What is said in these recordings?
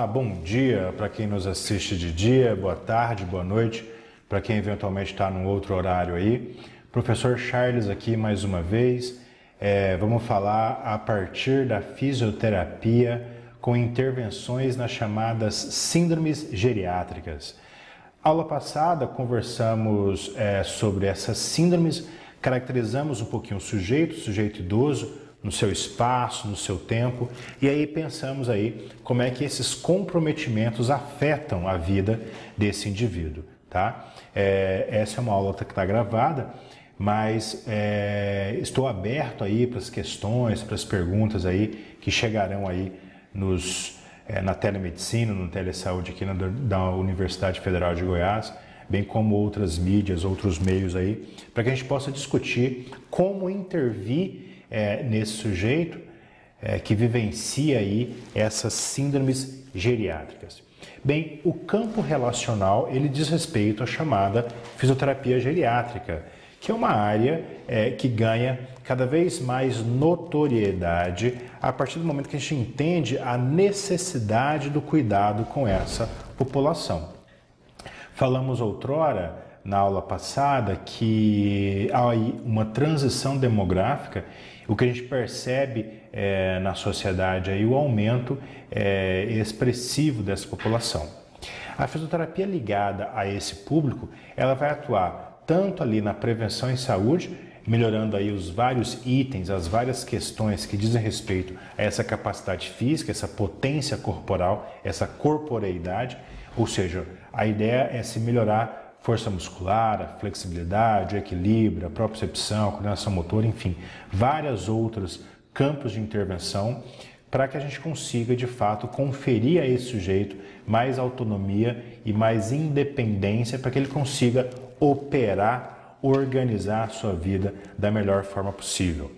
Olá, bom dia para quem nos assiste de dia, boa tarde, boa noite, para quem eventualmente está num outro horário aí. Professor Charles aqui mais uma vez. Vamos falar a partir da fisioterapia com intervenções nas chamadas síndromes geriátricas. Aula passada conversamos sobre essas síndromes, caracterizamos um pouquinho o sujeito idoso, no seu espaço, no seu tempo, e aí pensamos aí como é que esses comprometimentos afetam a vida desse indivíduo, tá? Essa é uma aula que está gravada, mas estou aberto aí para as questões, para as perguntas aí que chegarão aí na telemedicina, no telesaúde aqui da Universidade Federal de Goiás, bem como outras mídias, outros meios aí, para que a gente possa discutir como intervir nesse sujeito que vivencia aí essas síndromes geriátricas. Bem, o campo relacional, ele diz respeito à chamada fisioterapia geriátrica, que é uma área que ganha cada vez mais notoriedade a partir do momento que a gente entende a necessidade do cuidado com essa população. Falamos outrora, na aula passada, que há aí uma transição demográfica. O que a gente percebe na sociedade é o aumento expressivo dessa população. A fisioterapia ligada a esse público, ela vai atuar tanto ali na prevenção em saúde, melhorando aí os vários itens, as várias questões que dizem respeito a essa capacidade física, essa potência corporal, essa corporeidade, ou seja, a ideia é se melhorar força muscular, a flexibilidade, o equilíbrio, a propriocepção, a coordenação motora, enfim, vários outros campos de intervenção para que a gente consiga, de fato, conferir a esse sujeito mais autonomia e mais independência para que ele consiga operar, organizar a sua vida da melhor forma possível.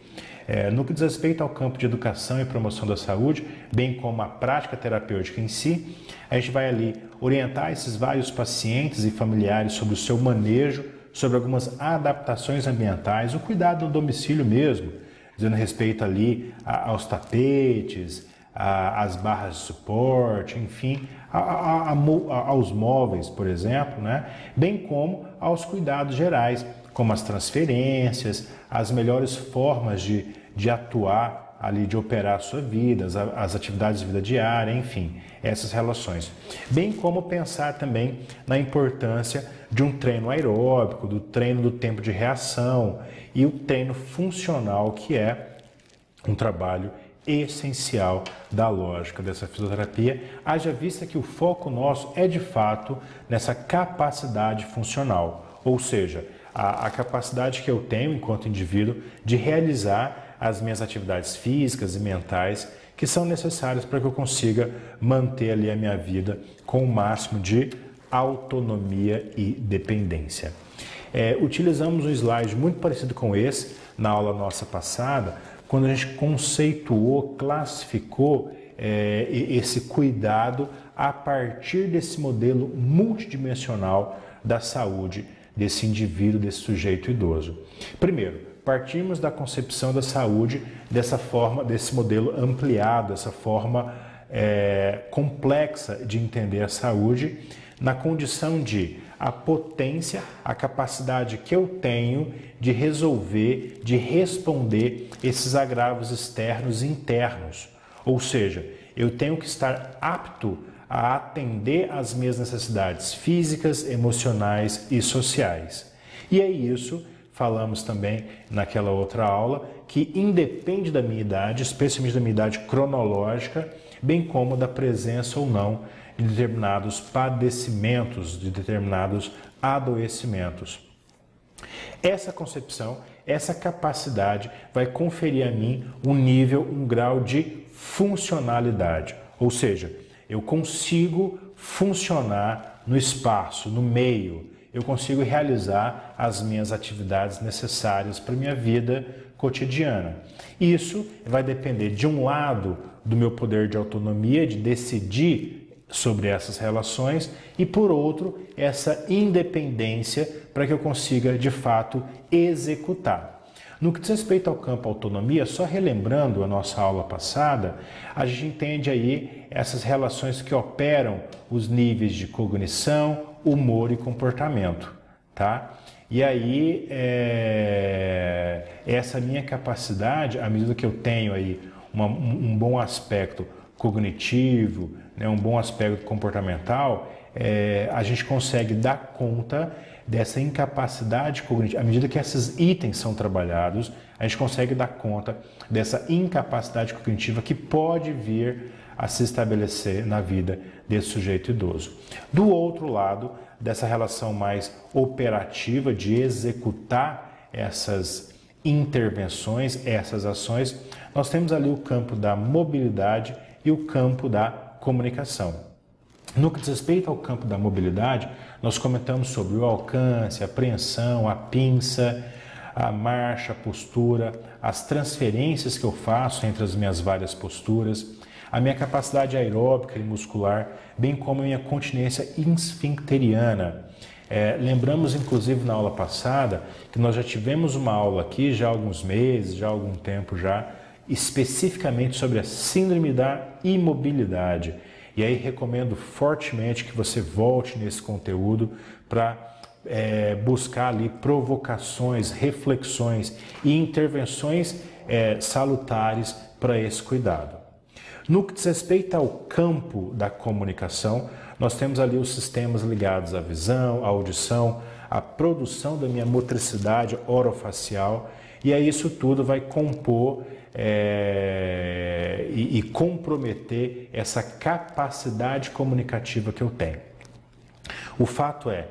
No que diz respeito ao campo de educação e promoção da saúde, bem como a prática terapêutica em si, a gente vai ali orientar esses vários pacientes e familiares sobre o seu manejo, sobre algumas adaptações ambientais, o cuidado no domicílio mesmo, dizendo respeito ali aos tapetes, às barras de suporte, enfim, aos móveis, por exemplo, né? Bem como aos cuidados gerais, como as transferências, as melhores formas de atuar ali, de operar a sua vida, as atividades de vida diária, enfim, essas relações. Bem como pensar também na importância de um treino aeróbico, do treino do tempo de reação e o treino funcional, que é um trabalho essencial da lógica dessa fisioterapia, haja vista que o foco nosso é de fato nessa capacidade funcional, ou seja, a capacidade que eu tenho enquanto indivíduo de realizar as minhas atividades físicas e mentais que são necessárias para que eu consiga manter ali a minha vida com o máximo de autonomia e dependência. Utilizamos um slide muito parecido com esse na aula nossa passada, quando a gente conceituou, classificou esse cuidado a partir desse modelo multidimensional da saúde desse indivíduo, desse sujeito idoso. Primeiro, partimos da concepção da saúde dessa forma, desse modelo ampliado, dessa forma complexa de entender a saúde, na condição de a potência, a capacidade que eu tenho de resolver, de responder esses agravos externos e internos. Ou seja, eu tenho que estar apto a atender às minhas necessidades físicas, emocionais e sociais. E é isso, falamos também naquela outra aula, que independe da minha idade, especialmente da minha idade cronológica, bem como da presença ou não de determinados padecimentos, de determinados adoecimentos. Essa concepção, essa capacidade vai conferir a mim um grau de funcionalidade, ou seja, eu consigo funcionar no espaço, no meio, eu consigo realizar as minhas atividades necessárias para a minha vida cotidiana. Isso vai depender, de um lado, do meu poder de autonomia, de decidir sobre essas relações, e por outro, essa independência para que eu consiga, de fato, executar. No que diz respeito ao campo autonomia, só relembrando a nossa aula passada, a gente entende aí essas relações que operam os níveis de cognição, humor e comportamento, tá? E aí, essa minha capacidade, à medida que eu tenho aí um bom aspecto cognitivo, né, um bom aspecto comportamental, a gente consegue dar conta dessa incapacidade cognitiva. À medida que esses itens são trabalhados, a gente consegue dar conta dessa incapacidade cognitiva que pode vir a se estabelecer na vida desse sujeito idoso. Do outro lado, dessa relação mais operativa de executar essas intervenções, essas ações, nós temos ali o campo da mobilidade e o campo da comunicação. No que diz respeito ao campo da mobilidade, nós comentamos sobre o alcance, a apreensão, a pinça, a marcha, a postura, as transferências que eu faço entre as minhas várias posturas, a minha capacidade aeróbica e muscular, bem como a minha continência esfincteriana. Lembramos, inclusive, na aula passada, que nós já tivemos uma aula aqui, já há alguns meses, já há algum tempo já, especificamente sobre a síndrome da imobilidade. E aí recomendo fortemente que você volte nesse conteúdo para buscar ali provocações, reflexões e intervenções salutares para esse cuidado. No que diz respeito ao campo da comunicação, nós temos ali os sistemas ligados à visão, à audição, à produção da minha motricidade orofacial, e aí isso tudo vai compor e comprometer essa capacidade comunicativa que eu tenho. O fato é,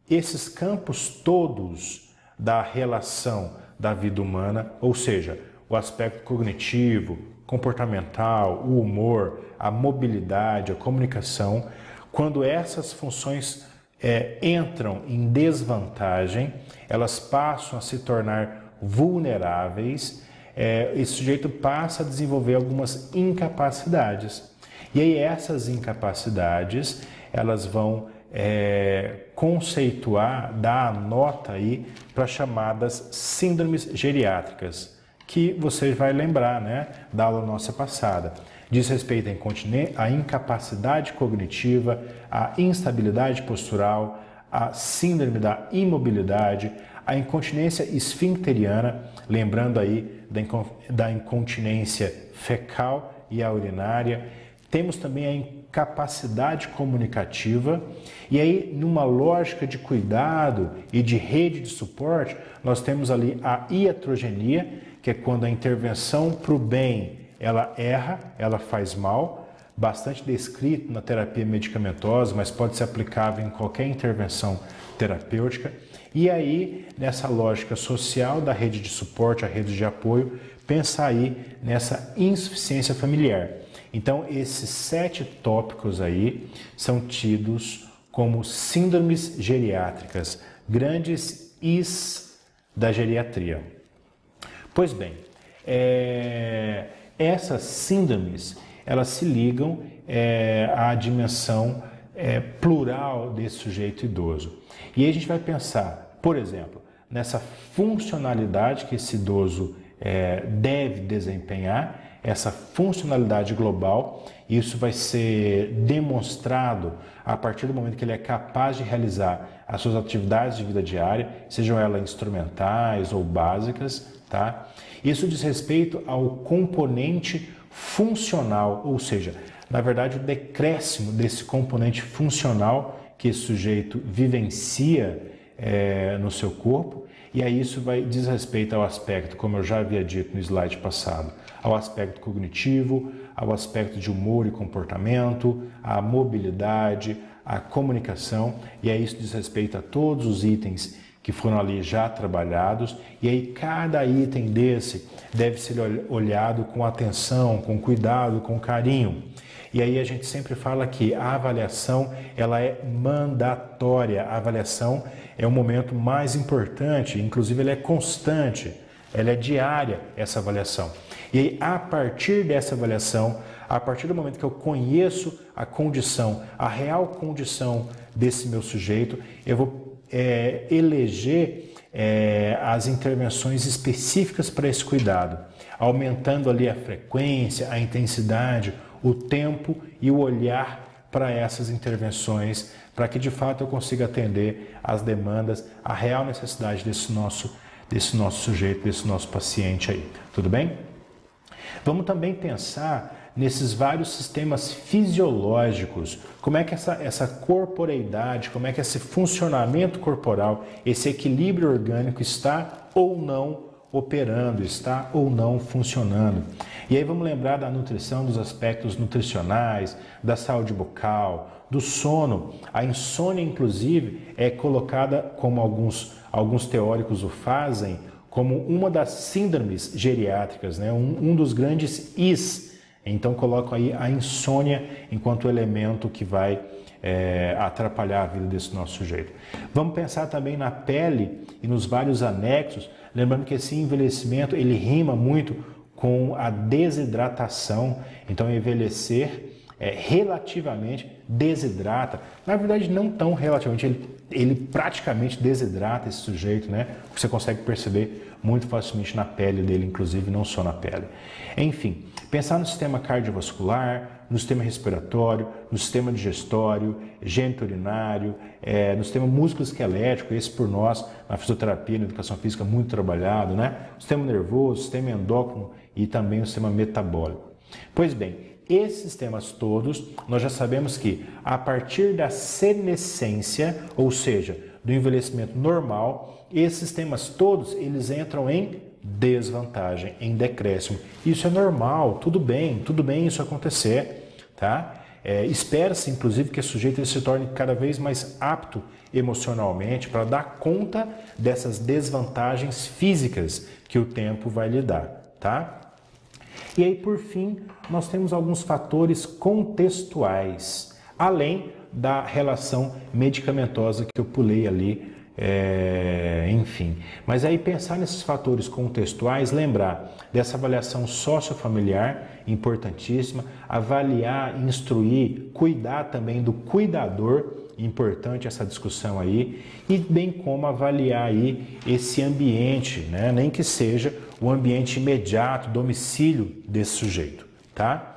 esses campos todos da relação da vida humana, ou seja, o aspecto cognitivo, comportamental, o humor, a mobilidade, a comunicação, quando essas funções entram em desvantagem, elas passam a se tornar vulneráveis, esse sujeito passa a desenvolver algumas incapacidades. E aí essas incapacidades, elas vão conceituar, dar a nota aí para chamadas síndromes geriátricas, que você vai lembrar, né, da aula nossa passada. Diz respeito à incapacidade cognitiva, à instabilidade postural, à síndrome da imobilidade, à incontinência esfincteriana, lembrando aí da incontinência fecal e a urinária. Temos também a incapacidade comunicativa, e aí numa lógica de cuidado e de rede de suporte, nós temos ali a iatrogenia, que é quando a intervenção para o bem, ela erra, ela faz mal, bastante descrito na terapia medicamentosa, mas pode ser aplicável em qualquer intervenção terapêutica. E aí, nessa lógica social da rede de suporte, a rede de apoio, pensar aí nessa insuficiência familiar. Então, esses 7 tópicos aí são tidos como síndromes geriátricas, grandes Is da geriatria. Pois bem, essas síndromes, elas se ligam à dimensão plural desse sujeito idoso. E aí a gente vai pensar, por exemplo, nessa funcionalidade que esse idoso deve desempenhar, essa funcionalidade global. Isso vai ser demonstrado a partir do momento que ele é capaz de realizar as suas atividades de vida diária, sejam elas instrumentais ou básicas, tá? Isso diz respeito ao componente funcional, ou seja, na verdade o decréscimo desse componente funcional que esse sujeito vivencia no seu corpo, e aí isso diz respeito ao aspecto, como eu já havia dito no slide passado, ao aspecto cognitivo, ao aspecto de humor e comportamento, à mobilidade, à comunicação, e aí isso diz respeito a todos os itens que foram ali já trabalhados, e aí cada item desse deve ser olhado com atenção, com cuidado, com carinho. E aí a gente sempre fala que a avaliação, ela é mandatória, a avaliação é o momento mais importante, inclusive ela é constante, ela é diária, essa avaliação. E aí, a partir dessa avaliação, a partir do momento que eu conheço a condição, a real condição desse meu sujeito, eu vou eleger as intervenções específicas para esse cuidado, aumentando ali a frequência, a intensidade, o tempo e o olhar para essas intervenções, para que de fato eu consiga atender às demandas, a real necessidade desse nosso sujeito, desse nosso paciente aí. Tudo bem? Vamos também pensar nesses vários sistemas fisiológicos, como é que essa corporeidade, como é que esse funcionamento corporal, esse equilíbrio orgânico está ou não operando, está ou não funcionando. E aí vamos lembrar da nutrição, dos aspectos nutricionais, da saúde bucal, do sono. A insônia, inclusive, é colocada, como alguns teóricos o fazem, como uma das síndromes geriátricas, né? um dos grandes Is. Então colocam aí a insônia enquanto elemento que vai atrapalhar a vida desse nosso sujeito. Vamos pensar também na pele e nos vários anexos, lembrando que esse envelhecimento ele rima muito com a desidratação. Então envelhecer relativamente desidrata, na verdade não tão relativamente, ele praticamente desidrata esse sujeito, né? Você consegue perceber muito facilmente na pele dele, inclusive, não só na pele. Enfim, pensar no sistema cardiovascular, no sistema respiratório, no sistema digestório, geniturinário, no sistema músculo-esquelético, esse por nós, na fisioterapia, na educação física, muito trabalhado, né? O sistema nervoso, o sistema endócrino e também o sistema metabólico. Pois bem, esses sistemas todos, nós já sabemos que a partir da senescência, ou seja, do envelhecimento normal, esses sistemas todos, eles entram em desvantagem, em decréscimo. Isso é normal, tudo bem isso acontecer, tá? Espera-se, inclusive, que esse sujeito ele se torne cada vez mais apto emocionalmente para dar conta dessas desvantagens físicas que o tempo vai lhe dar, tá? E aí, por fim, nós temos alguns fatores contextuais, além da relação medicamentosa que eu pulei ali, enfim. Mas aí pensar nesses fatores contextuais, lembrar dessa avaliação sociofamiliar, importantíssima, avaliar, instruir, cuidar também do cuidador, importante essa discussão aí, e bem como avaliar aí esse ambiente, né? Nem que seja o ambiente imediato, domicílio desse sujeito, tá?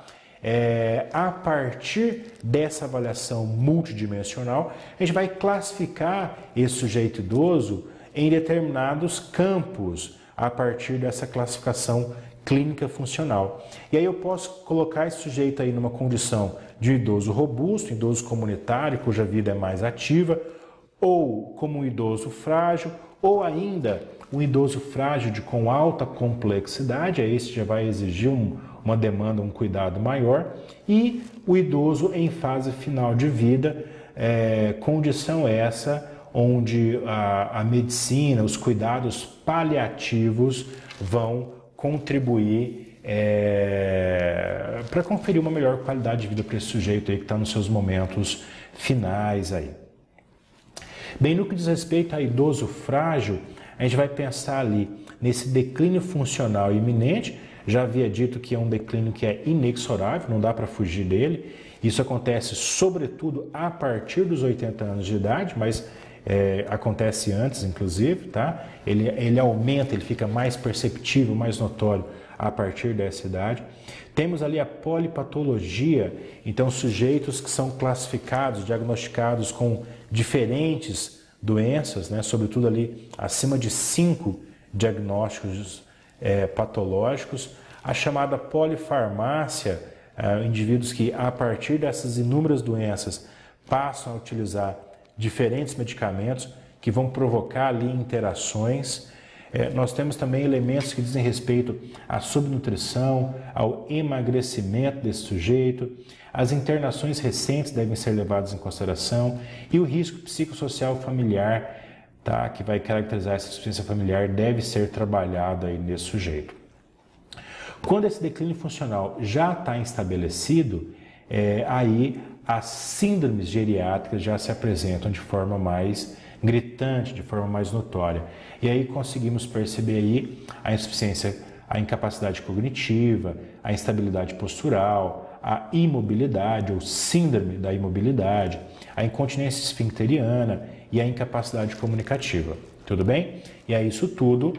A partir dessa avaliação multidimensional, a gente vai classificar esse sujeito idoso em determinados campos, a partir dessa classificação clínica funcional. E aí eu posso colocar esse sujeito aí numa condição de idoso robusto, idoso comunitário, cuja vida é mais ativa, ou como um idoso frágil, ou ainda um idoso frágil com alta complexidade, aí esse já vai exigir uma demanda, um cuidado maior, e o idoso em fase final de vida, condição essa onde a medicina, os cuidados paliativos vão contribuir para conferir uma melhor qualidade de vida para esse sujeito aí que está nos seus momentos finais aí. Bem, no que diz respeito a idoso frágil, a gente vai pensar ali nesse declínio funcional iminente. Já havia dito que é um declínio que é inexorável, não dá para fugir dele. Isso acontece sobretudo a partir dos 80 anos de idade, mas acontece antes, inclusive, tá? Ele aumenta, ele fica mais perceptível, mais notório a partir dessa idade. Temos ali a polipatologia, então sujeitos que são classificados, diagnosticados com diferentes doenças, né? Sobretudo ali acima de 5 diagnósticos patológicos. A chamada polifarmácia, indivíduos que a partir dessas inúmeras doenças passam a utilizar diferentes medicamentos que vão provocar ali interações. Nós temos também elementos que dizem respeito à subnutrição, ao emagrecimento desse sujeito. As internações recentes devem ser levadas em consideração e o risco psicossocial familiar, tá, que vai caracterizar essa insuficiência familiar, deve ser trabalhado aí nesse sujeito. Quando esse declínio funcional já está estabelecido, aí as síndromes geriátricas já se apresentam de forma mais gritante, de forma mais notória. E aí conseguimos perceber aí a insuficiência, a incapacidade cognitiva, a instabilidade postural, a imobilidade ou síndrome da imobilidade, a incontinência esfincteriana e a incapacidade comunicativa. Tudo bem? E aí isso tudo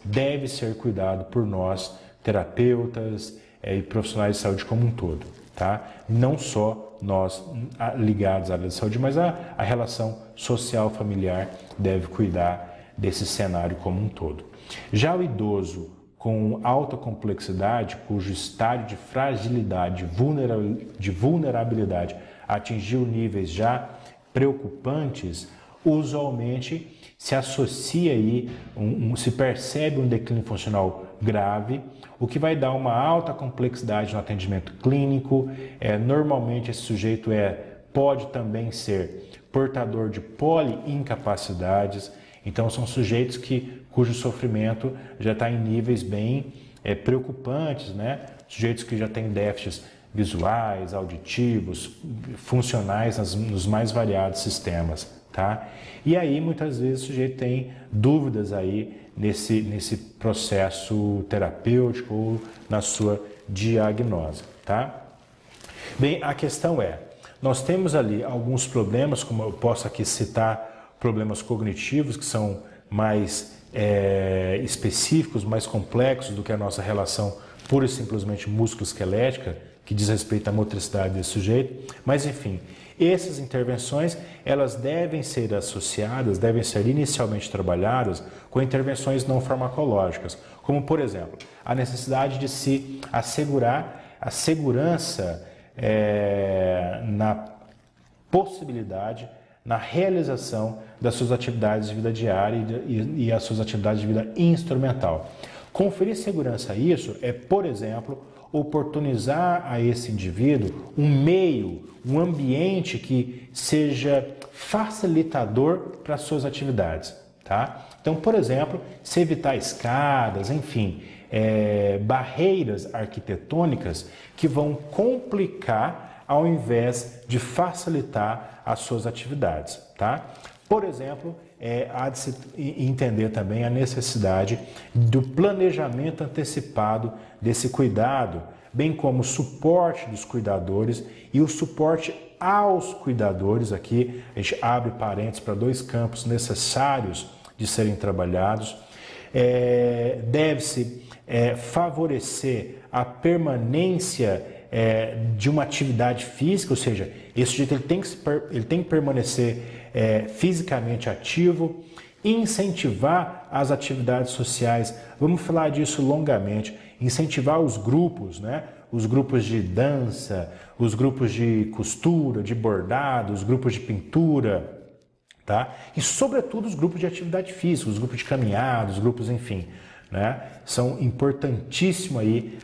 deve ser cuidado por nós, terapeutas e profissionais de saúde como um todo, tá? Não só nós ligados à área de saúde, mas a relação social familiar deve cuidar desse cenário como um todo. Já o idoso com alta complexidade, cujo estágio de fragilidade, de vulnerabilidade atingiu níveis já preocupantes, usualmente se associa aí, se percebe um declínio funcional grave, o que vai dar uma alta complexidade no atendimento clínico. Normalmente esse sujeito pode também ser portador de poliincapacidades, então são sujeitos cujo sofrimento já está em níveis bem preocupantes, né? Sujeitos que já têm déficits visuais, auditivos, funcionais nos mais variados sistemas, tá? E aí muitas vezes o sujeito tem dúvidas aí nesse processo terapêutico ou na sua diagnose, tá? Bem, a questão nós temos ali alguns problemas, como eu posso aqui citar problemas cognitivos que são mais específicos, mais complexos do que a nossa relação pura e simplesmente músculo-esquelética, que diz respeito à motricidade desse sujeito, mas enfim, essas intervenções elas devem ser associadas, devem ser inicialmente trabalhadas com intervenções não farmacológicas, como por exemplo, a necessidade de se assegurar a segurança na possibilidade, na realização das suas atividades de vida diária e as suas atividades de vida instrumental. Conferir segurança a isso por exemplo, oportunizar a esse indivíduo um meio, um ambiente que seja facilitador para as suas atividades, tá? Então, por exemplo, se evitar escadas, enfim, barreiras arquitetônicas que vão complicar ao invés de facilitar as suas atividades, tá? Por exemplo, há de se entender também a necessidade do planejamento antecipado desse cuidado, bem como o suporte dos cuidadores e o suporte aos cuidadores. Aqui a gente abre parênteses para dois campos necessários de serem trabalhados. Deve-se favorecer a permanência de uma atividade física, ou seja, esse sujeito ele tem que permanecer fisicamente ativo, incentivar as atividades sociais. Vamos falar disso longamente, incentivar os grupos, né? Os grupos de dança, os grupos de costura, de bordado, os grupos de pintura, tá? E sobretudo os grupos de atividade física, os grupos de caminhada, os grupos, enfim, né? São importantíssimos aí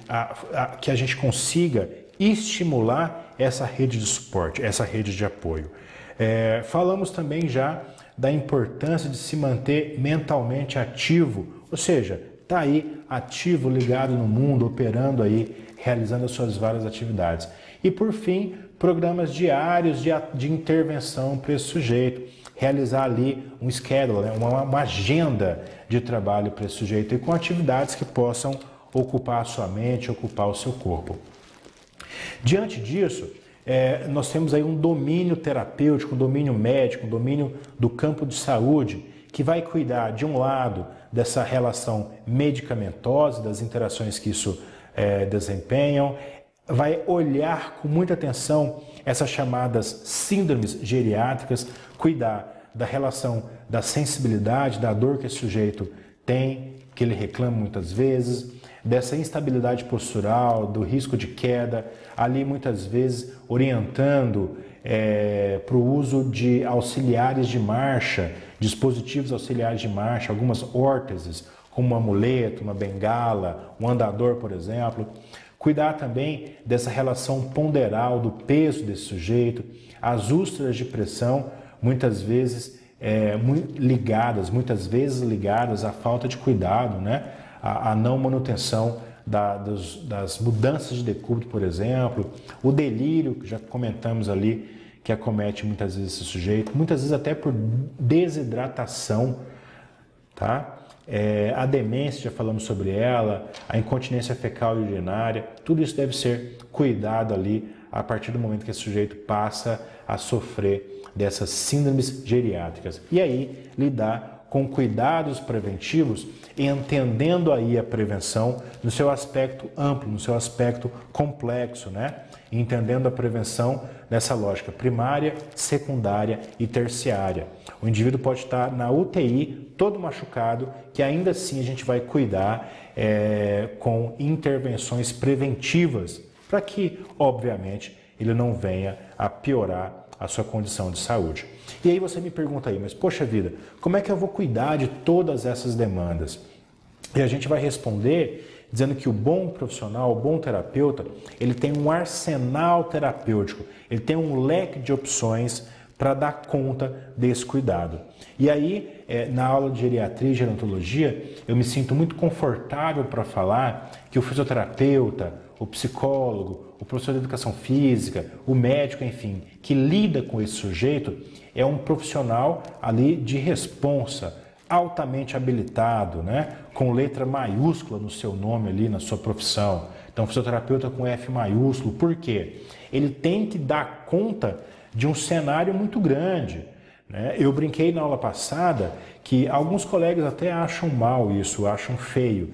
que a gente consiga estimular essa rede de suporte, essa rede de apoio. Falamos também já da importância de se manter mentalmente ativo, ou seja, está aí ativo, ligado no mundo, operando aí, realizando as suas várias atividades. E por fim, programas diários de intervenção para esse sujeito, realizar ali um schedule, né? uma agenda de trabalho para esse sujeito e com atividades que possam ocupar a sua mente, ocupar o seu corpo. Diante disso, nós temos aí um domínio terapêutico, um domínio médico, um domínio do campo de saúde, que vai cuidar, de um lado, dessa relação medicamentosa, das interações que isso desempenham, vai olhar com muita atenção essas chamadas síndromes geriátricas, cuidar da relação da sensibilidade, da dor que esse sujeito tem, que ele reclama muitas vezes, dessa instabilidade postural, do risco de queda, ali muitas vezes orientando para o uso de auxiliares de marcha, dispositivos auxiliares de marcha, algumas órteses, como um amuleto, uma bengala, um andador, por exemplo. Cuidar também dessa relação ponderal do peso desse sujeito, as úlceras de pressão, muitas vezes ligadas à falta de cuidado, né? A não manutenção das mudanças de decúbito, por exemplo, o delírio, que já comentamos ali, que acomete muitas vezes esse sujeito, muitas vezes até por desidratação, tá? A demência, já falamos sobre ela, a incontinência fecal e urinária, tudo isso deve ser cuidado ali a partir do momento que esse sujeito passa a sofrer dessas síndromes geriátricas. E aí lidar com cuidados preventivos, entendendo aí a prevenção no seu aspecto amplo, no seu aspecto complexo, né? Entendendo a prevenção nessa lógica primária, secundária e terciária. O indivíduo pode estar na UTI, todo machucado, que ainda assim a gente vai cuidar com intervenções preventivas, para que, obviamente, ele não venha a piorar a sua condição de saúde. E aí você me pergunta aí, mas poxa vida, como é que eu vou cuidar de todas essas demandas? E a gente vai responder dizendo que o bom profissional, o bom terapeuta, ele tem um arsenal terapêutico, ele tem um leque de opções para dar conta desse cuidado. E aí, na aula de geriatria e gerontologia, eu me sinto muito confortável para falar que o fisioterapeuta, o psicólogo, o professor de educação física, o médico, enfim, que lida com esse sujeito, é um profissional ali de responsa, altamente habilitado, né? Com letra maiúscula no seu nome ali, na sua profissão. Então, fisioterapeuta com F maiúsculo, por quê? Ele tem que dar conta de um cenário muito grande, né? Eu brinquei na aula passada que alguns colegas até acham mal isso, acham feio,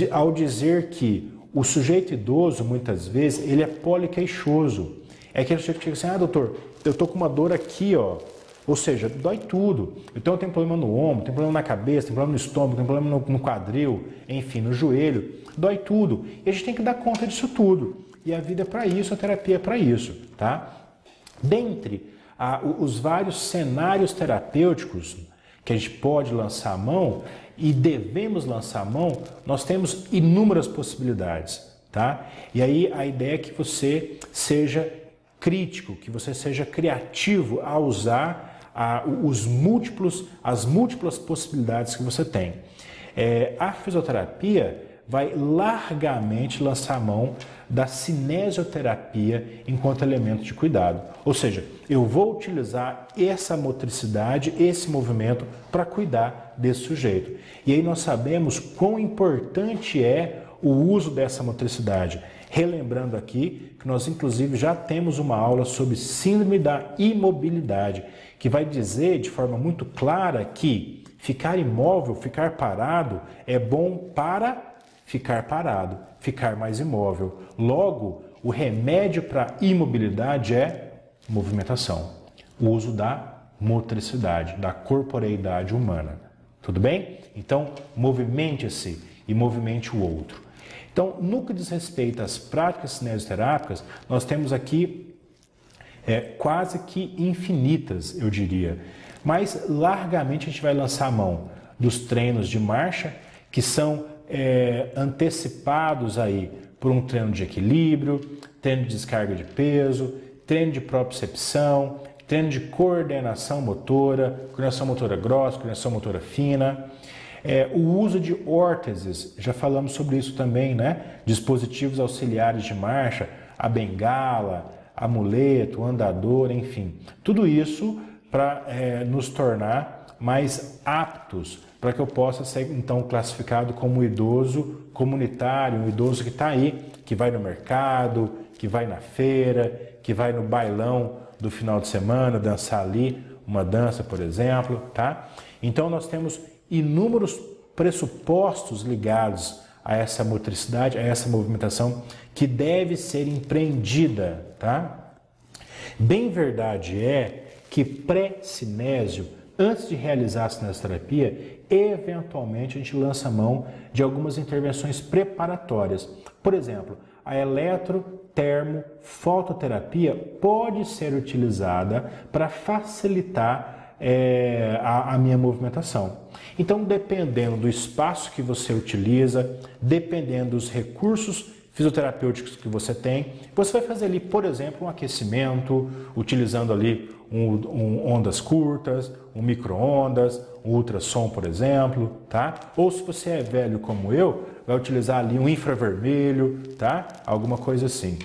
ao dizer que o sujeito idoso, muitas vezes, ele é poliqueixoso. É aquele sujeito que chega assim, doutor, eu tô com uma dor aqui, ó. Ou seja, dói tudo. Então eu tenho problema no ombro, tenho problema na cabeça, tenho problema no estômago, tenho problema no quadril, enfim, no joelho. Dói tudo. E a gente tem que dar conta disso tudo. E a vida é para isso, a terapia é para isso, tá? Dentre os vários cenários terapêuticos que a gente pode lançar a mão e devemos lançar a mão, nós temos inúmeras possibilidades, tá? E aí a ideia é que você seja crítico, que você seja criativo a usar as múltiplas possibilidades que você tem. A fisioterapia vai largamente lançar a mão da cinesioterapia enquanto elemento de cuidado. Ou seja, eu vou utilizar essa motricidade, esse movimento para cuidar desse sujeito. E aí nós sabemos quão importante é o uso dessa motricidade. Relembrando aqui que nós inclusive já temos uma aula sobre síndrome da imobilidade, que vai dizer de forma muito clara que ficar imóvel, ficar parado é bom para ficar parado, ficar mais imóvel. Logo, o remédio para imobilidade é movimentação, o uso da motricidade, da corporeidade humana. Tudo bem? Então, movimente-se e movimente o outro. Então, no que diz respeito às práticas cinesioterápicas, nós temos aqui quase que infinitas, eu diria. Mas, largamente, a gente vai lançar a mão dos treinos de marcha, que são antecipados aí por um treino de equilíbrio, treino de descarga de peso, treino de propriocepção, treino de coordenação motora grossa, coordenação motora fina. O uso de órteses, já falamos sobre isso também, né? Dispositivos auxiliares de marcha, a bengala, amuleto, andador, enfim. Tudo isso para nos tornar mais aptos, para que eu possa ser então classificado como um idoso comunitário, um idoso que está aí, que vai no mercado, que vai na feira, que vai no bailão do final de semana, dançar ali uma dança, por exemplo, tá? Então nós temos inúmeros pressupostos ligados a essa motricidade, a essa movimentação que deve ser empreendida, tá? Bem verdade é que pré-cinésio, antes de realizar a cinesioterapia, eventualmente a gente lança a mão de algumas intervenções preparatórias. Por exemplo, a eletrotermofototerapia pode ser utilizada para facilitar a minha movimentação. Então, dependendo do espaço que você utiliza, dependendo dos recursos fisioterapêuticos que você tem, você vai fazer ali, por exemplo, um aquecimento, utilizando ali ondas curtas, um micro-ondas, um ultrassom, por exemplo, tá? Ou se você é velho como eu, vai utilizar ali um infravermelho, tá? Alguma coisa assim.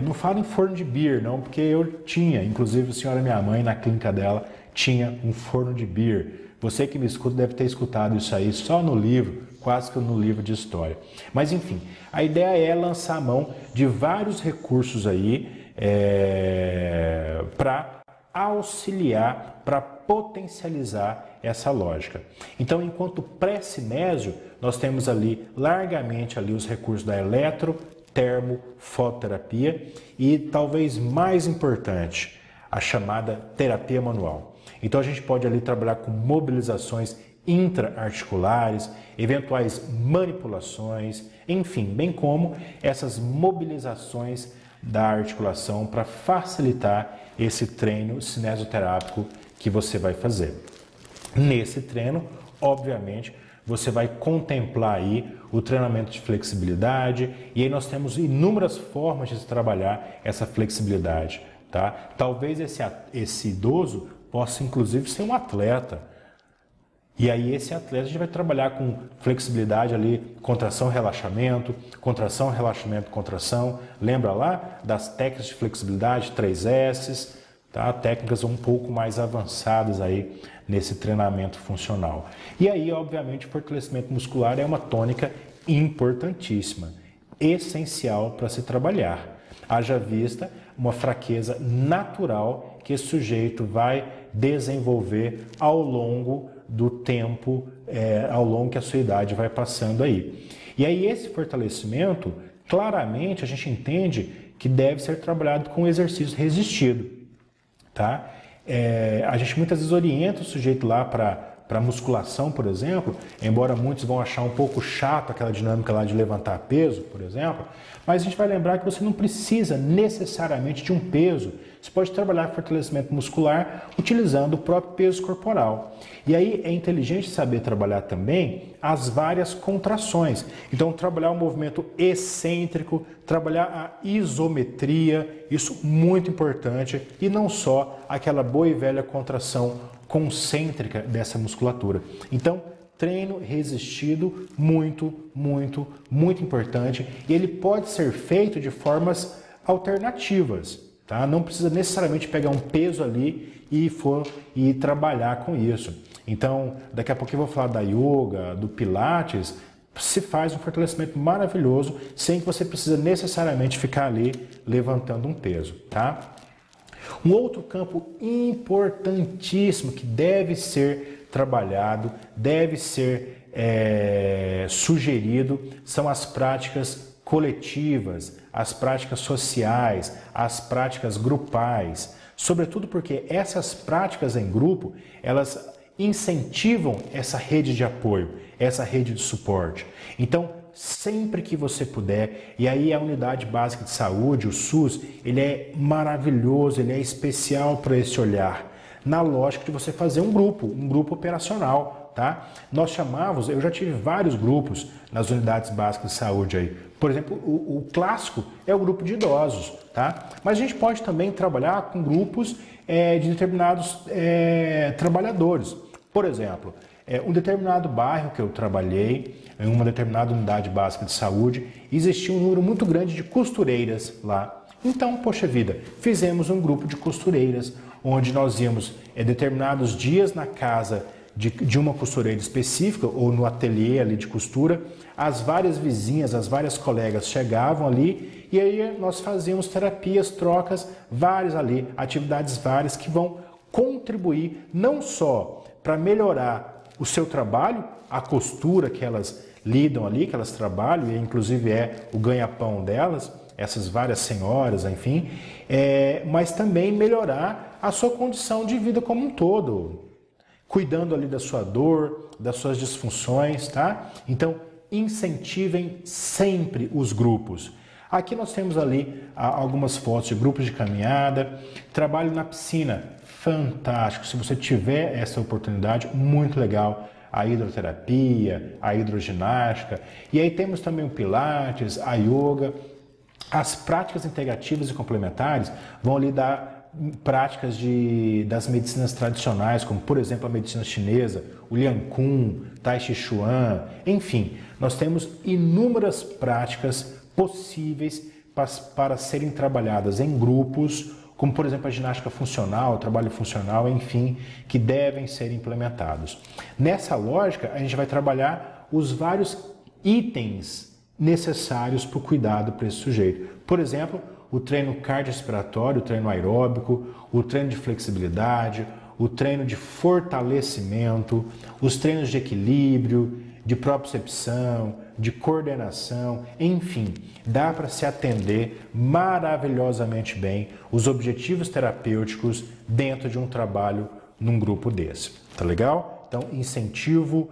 Não falo em forno de beer, não, porque eu tinha, inclusive a senhora minha mãe, na clínica dela, tinha um forno de beer. Você que me escuta deve ter escutado isso aí só no livro, quase que no livro de história. Mas enfim, a ideia é lançar a mão de vários recursos aí para auxiliar, para potencializar essa lógica. Então, enquanto pré-cinésio, nós temos ali largamente ali os recursos da eletro, termo, fototerapia e talvez mais importante, a chamada terapia manual. Então a gente pode ali trabalhar com mobilizações intra-articulares, eventuais manipulações, enfim, bem como essas mobilizações da articulação para facilitar esse treino cinesioterápico que você vai fazer. Nesse treino, obviamente, você vai contemplar aí o treinamento de flexibilidade e aí nós temos inúmeras formas de trabalhar essa flexibilidade, tá? Talvez esse idoso possa inclusive ser um atleta. E aí esse atleta a gente vai trabalhar com flexibilidade ali, contração, relaxamento, contração. Lembra lá das técnicas de flexibilidade, 3S, tá? Técnicas um pouco mais avançadas aí nesse treinamento funcional. E aí, obviamente, o fortalecimento muscular é uma tônica importantíssima, essencial para se trabalhar. Haja vista uma fraqueza natural que esse sujeito vai desenvolver ao longo do tempo, ao longo que a sua idade vai passando aí. E aí esse fortalecimento, claramente a gente entende que deve ser trabalhado com exercício resistido, tá? A gente muitas vezes orienta o sujeito lá para musculação, por exemplo, embora muitos vão achar um pouco chato aquela dinâmica lá de levantar peso, por exemplo, mas a gente vai lembrar que você não precisa necessariamente de um peso. Você pode trabalhar fortalecimento muscular utilizando o próprio peso corporal. E aí é inteligente saber trabalhar também as várias contrações. Então, trabalhar o movimento excêntrico, trabalhar a isometria, isso muito importante, e não só aquela boa e velha contração concêntrica dessa musculatura. Então, treino resistido, muito importante, e ele pode ser feito de formas alternativas, tá? Não precisa necessariamente pegar um peso ali e trabalhar com isso. Então, daqui a pouco eu vou falar da yoga, do pilates, se faz um fortalecimento maravilhoso, sem que você precisa necessariamente ficar ali levantando um peso, tá? Um outro campo importantíssimo que deve ser trabalhado, deve ser sugerido, são as práticas coletivas, as práticas sociais, as práticas grupais, sobretudo porque essas práticas em grupo, elas incentivam essa rede de apoio, essa rede de suporte. Então, sempre que você puder, e aí a Unidade Básica de Saúde, o SUS, ele é maravilhoso, ele é especial para esse olhar, na lógica de você fazer um grupo operacional, tá? Nós chamamos, eu já tive vários grupos nas Unidades Básicas de Saúde aí. Por exemplo, o clássico é o grupo de idosos, tá? Mas a gente pode também trabalhar com grupos de determinados trabalhadores. Por exemplo, um determinado bairro que eu trabalhei, em uma determinada unidade básica de saúde, existia um número muito grande de costureiras lá. Então, poxa vida, fizemos um grupo de costureiras, onde nós íamos determinados dias na casa de uma costureira específica, ou no ateliê ali de costura, as várias vizinhas, as várias colegas chegavam ali, e aí nós fazíamos terapias, trocas, várias ali, atividades várias que vão contribuir não só para melhorar o seu trabalho, a costura que elas lidam ali, que elas trabalham, e inclusive é o ganha-pão delas, essas várias senhoras, enfim, mas também melhorar a sua condição de vida como um todo, cuidando ali da sua dor, das suas disfunções, tá? Então, incentivem sempre os grupos. Aqui nós temos ali algumas fotos de grupos de caminhada, trabalho na piscina, fantástico, se você tiver essa oportunidade, muito legal. A hidroterapia, a hidroginástica, e aí temos também o pilates, a yoga. As práticas integrativas e complementares vão ali dar práticas das medicinas tradicionais, como por exemplo a medicina chinesa, o Liang Kun, Tai Chi Chuan, enfim, nós temos inúmeras práticas possíveis para serem trabalhadas em grupos, como por exemplo a ginástica funcional, o trabalho funcional, enfim, que devem ser implementados. Nessa lógica, a gente vai trabalhar os vários itens necessários para o cuidado para esse sujeito. Por exemplo, o treino cardiorrespiratório, o treino aeróbico, o treino de flexibilidade, o treino de fortalecimento, os treinos de equilíbrio, de propriocepção, de coordenação, enfim, dá para se atender maravilhosamente bem os objetivos terapêuticos dentro de um trabalho num grupo desse, tá legal? Então, incentivo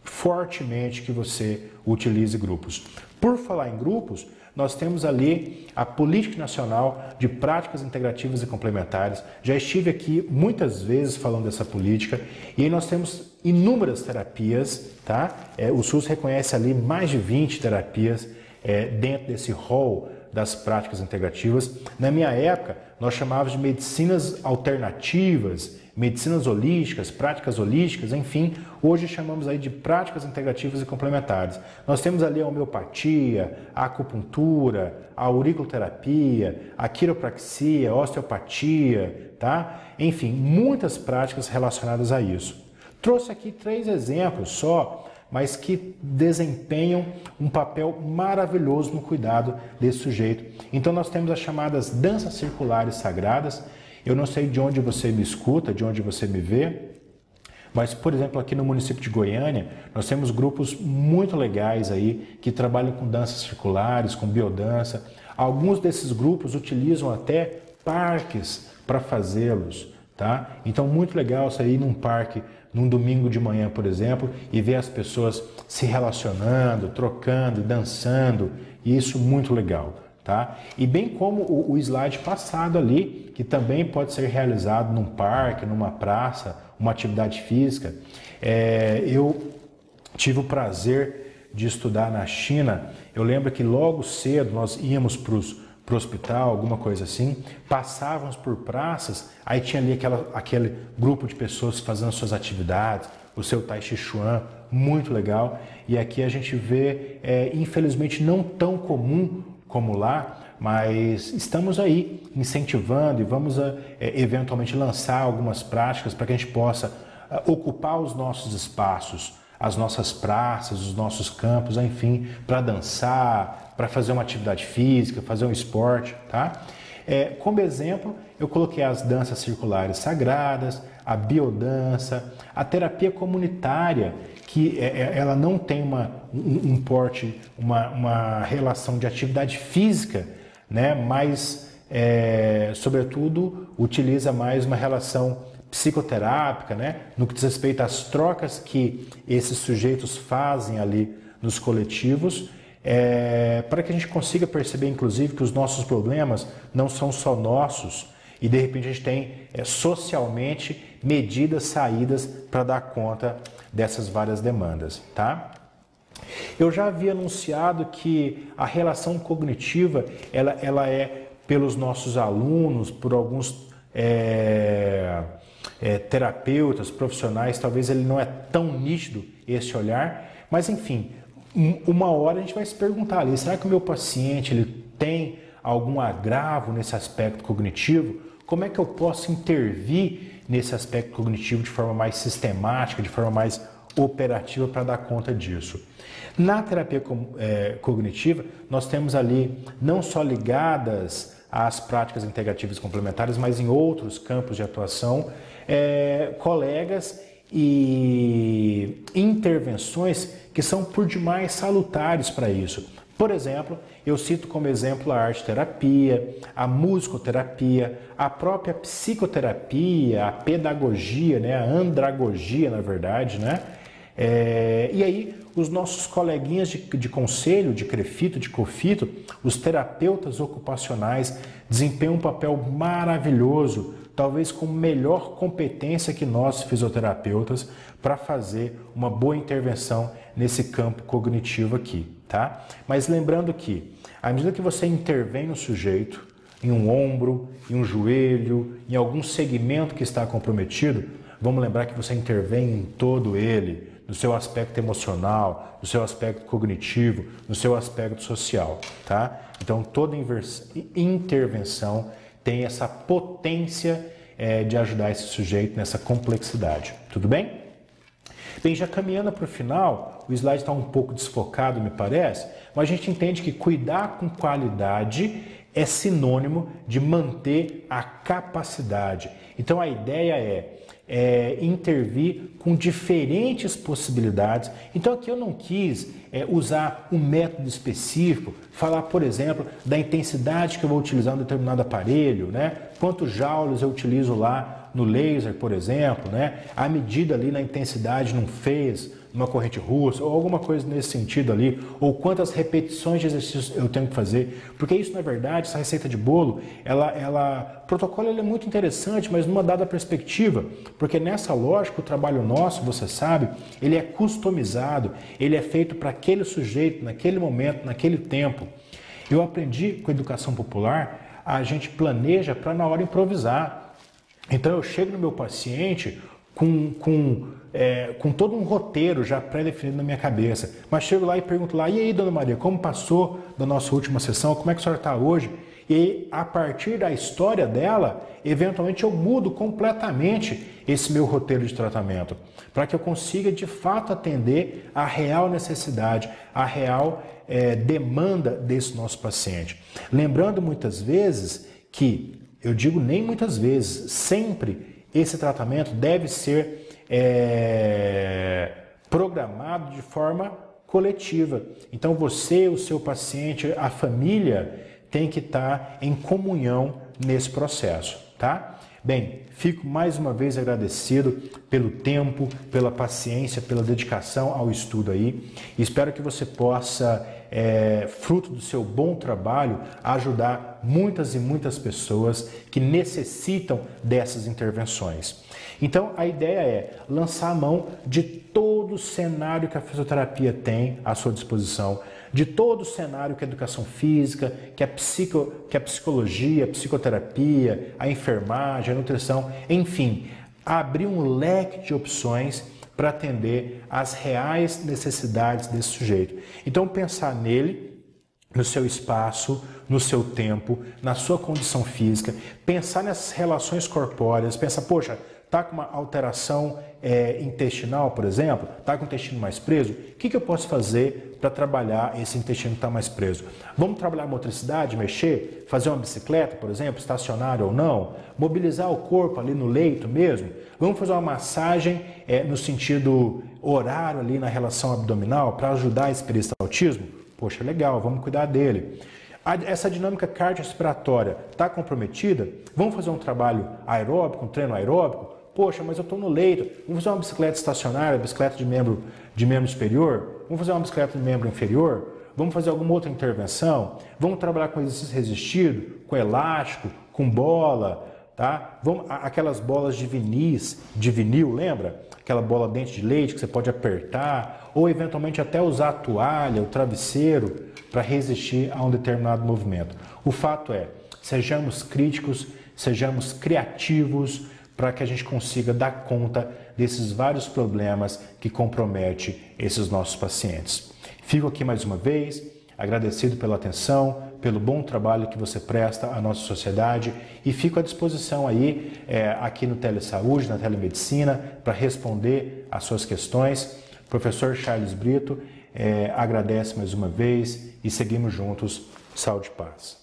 fortemente que você utilize grupos. Por falar em grupos, nós temos ali a Política Nacional de Práticas Integrativas e Complementares. Já estive aqui muitas vezes falando dessa política e aí nós temos inúmeras terapias, tá? O SUS reconhece ali mais de 20 terapias dentro desse rol das práticas integrativas. Na minha época, nós chamávamos de medicinas alternativas, medicinas holísticas, práticas holísticas, enfim, hoje chamamos aí de práticas integrativas e complementares. Nós temos ali a homeopatia, a acupuntura, a auriculoterapia, a quiropraxia, a osteopatia, tá? Enfim, muitas práticas relacionadas a isso. Trouxe aqui 3 exemplos só, mas que desempenham um papel maravilhoso no cuidado desse sujeito. Então nós temos as chamadas danças circulares sagradas. Eu não sei de onde você me escuta, de onde você me vê, mas, por exemplo, aqui no município de Goiânia, nós temos grupos muito legais aí que trabalham com danças circulares, com biodança. Alguns desses grupos utilizam até parques para fazê-los, tá? Então, muito legal sair num parque num domingo de manhã, por exemplo, e ver as pessoas se relacionando, trocando, dançando. Isso muito legal. Tá? E bem como o slide passado ali, que também pode ser realizado num parque, numa praça, uma atividade física. Eu tive o prazer de estudar na China. Eu lembro que logo cedo nós íamos para o hospital, alguma coisa assim, passávamos por praças, aí tinha ali aquele grupo de pessoas fazendo suas atividades, o seu Tai Chi Chuan, muito legal. E aqui a gente vê, infelizmente não tão comum como lá, mas estamos aí incentivando e vamos eventualmente lançar algumas práticas para que a gente possa ocupar os nossos espaços, as nossas praças, os nossos campos, enfim, para dançar, para fazer uma atividade física, fazer um esporte, tá? Como exemplo, eu coloquei as danças circulares sagradas, a biodança, a terapia comunitária, que ela não tem um porte, uma relação de atividade física, né? Mas, sobretudo, utiliza mais uma relação psicoterápica, né? No que diz respeito às trocas que esses sujeitos fazem ali nos coletivos, para que a gente consiga perceber, inclusive, que os nossos problemas não são só nossos e, de repente, a gente tem socialmente medidas, saídas para dar conta dessas várias demandas, tá? Eu já havia anunciado que a relação cognitiva, ela é pelos nossos alunos, por alguns terapeutas, profissionais, talvez ele não é tão nítido esse olhar, mas enfim, uma hora a gente vai se perguntar ali, será que o meu paciente ele tem algum agravo nesse aspecto cognitivo? Como é que eu posso intervir nesse aspecto cognitivo de forma mais sistemática, de forma mais operativa para dar conta disso? Na terapia cognitiva, nós temos ali não só ligadas às práticas integrativas complementares, mas em outros campos de atuação, colegas e intervenções que são por demais salutares para isso. Por exemplo, eu cito como exemplo a arte-terapia, a musicoterapia, a própria psicoterapia, a pedagogia, né? A andragogia, na verdade, né? E aí, os nossos coleguinhas de conselho, de CREFITO, de COFITO, os terapeutas ocupacionais, desempenham um papel maravilhoso, talvez com melhor competência que nós, fisioterapeutas, para fazer uma boa intervenção nesse campo cognitivo aqui, tá? Mas lembrando que, à medida que você intervém no sujeito, em um ombro, em um joelho, em algum segmento que está comprometido, vamos lembrar que você intervém em todo ele, no seu aspecto emocional, no seu aspecto cognitivo, no seu aspecto social, tá? Então, toda intervenção tem essa potência de ajudar esse sujeito nessa complexidade, tudo bem? Bem, já caminhando para o final, o slide está um pouco desfocado, me parece, mas a gente entende que cuidar com qualidade é sinônimo de manter a capacidade. Então a ideia é intervir com diferentes possibilidades. Então aqui eu não quis usar um método específico, falar, por exemplo, da intensidade que eu vou utilizar em um determinado aparelho, né? Quantos joules eu utilizo lá no laser, por exemplo, né? A medida ali na intensidade num phase, numa corrente russa, ou alguma coisa nesse sentido ali, ou quantas repetições de exercícios eu tenho que fazer, porque isso, na verdade, essa receita de bolo, o protocolo é muito interessante, mas numa dada perspectiva, porque nessa lógica o trabalho nosso, você sabe, ele é customizado, ele é feito para aquele sujeito, naquele momento, naquele tempo. Eu aprendi com a educação popular, a gente planeja para na hora improvisar. Então eu chego no meu paciente com todo um roteiro já pré-definido na minha cabeça. Mas chego lá e pergunto lá, e aí, dona Maria, como passou da nossa última sessão? Como é que a senhora está hoje? E aí, a partir da história dela, eventualmente eu mudo completamente esse meu roteiro de tratamento, para que eu consiga de fato atender a real necessidade, a real demanda desse nosso paciente. Lembrando muitas vezes que, eu digo nem muitas vezes, sempre esse tratamento deve ser programado de forma coletiva. Então você, o seu paciente, a família tem que estar em comunhão nesse processo, tá? Bem, fico mais uma vez agradecido pelo tempo, pela paciência, pela dedicação ao estudo aí. Espero que você possa, fruto do seu bom trabalho, ajudar muitas e muitas pessoas que necessitam dessas intervenções. Então, a ideia é lançar a mão de todo o cenário que a fisioterapia tem à sua disposição, de todo o cenário que a educação física, que a psicologia, a psicoterapia, a enfermagem, a nutrição, enfim, abrir um leque de opções para atender às reais necessidades desse sujeito. Então, pensar nele, no seu espaço, no seu tempo, na sua condição física, pensar nessas relações corpóreas, pensar, poxa, está com uma alteração intestinal, por exemplo, está com o intestino mais preso, o que eu posso fazer para trabalhar esse intestino que está mais preso? Vamos trabalhar a motricidade, mexer, fazer uma bicicleta, por exemplo, estacionária ou não, mobilizar o corpo ali no leito mesmo, vamos fazer uma massagem no sentido horário ali na relação abdominal para ajudar esse peristaltismo? Poxa, legal, vamos cuidar dele. Essa dinâmica cardiorrespiratória está comprometida? Vamos fazer um trabalho aeróbico, um treino aeróbico? Poxa, mas eu estou no leito, vamos fazer uma bicicleta estacionária, bicicleta de membro superior? Vamos fazer uma bicicleta de membro inferior? Vamos fazer alguma outra intervenção? Vamos trabalhar com exercício resistido, com elástico, com bola, tá? Aquelas bolas de vinil, lembra? Aquela bola dente de leite que você pode apertar, ou eventualmente até usar a toalha, o travesseiro, para resistir a um determinado movimento. O fato é, sejamos críticos, sejamos criativos, para que a gente consiga dar conta desses vários problemas que comprometem esses nossos pacientes. Fico aqui mais uma vez, agradecido pela atenção, pelo bom trabalho que você presta à nossa sociedade e fico à disposição aí aqui no Telesaúde, na Telemedicina, para responder às suas questões. Professor Charles Brito agradece mais uma vez e seguimos juntos. Saúde e paz.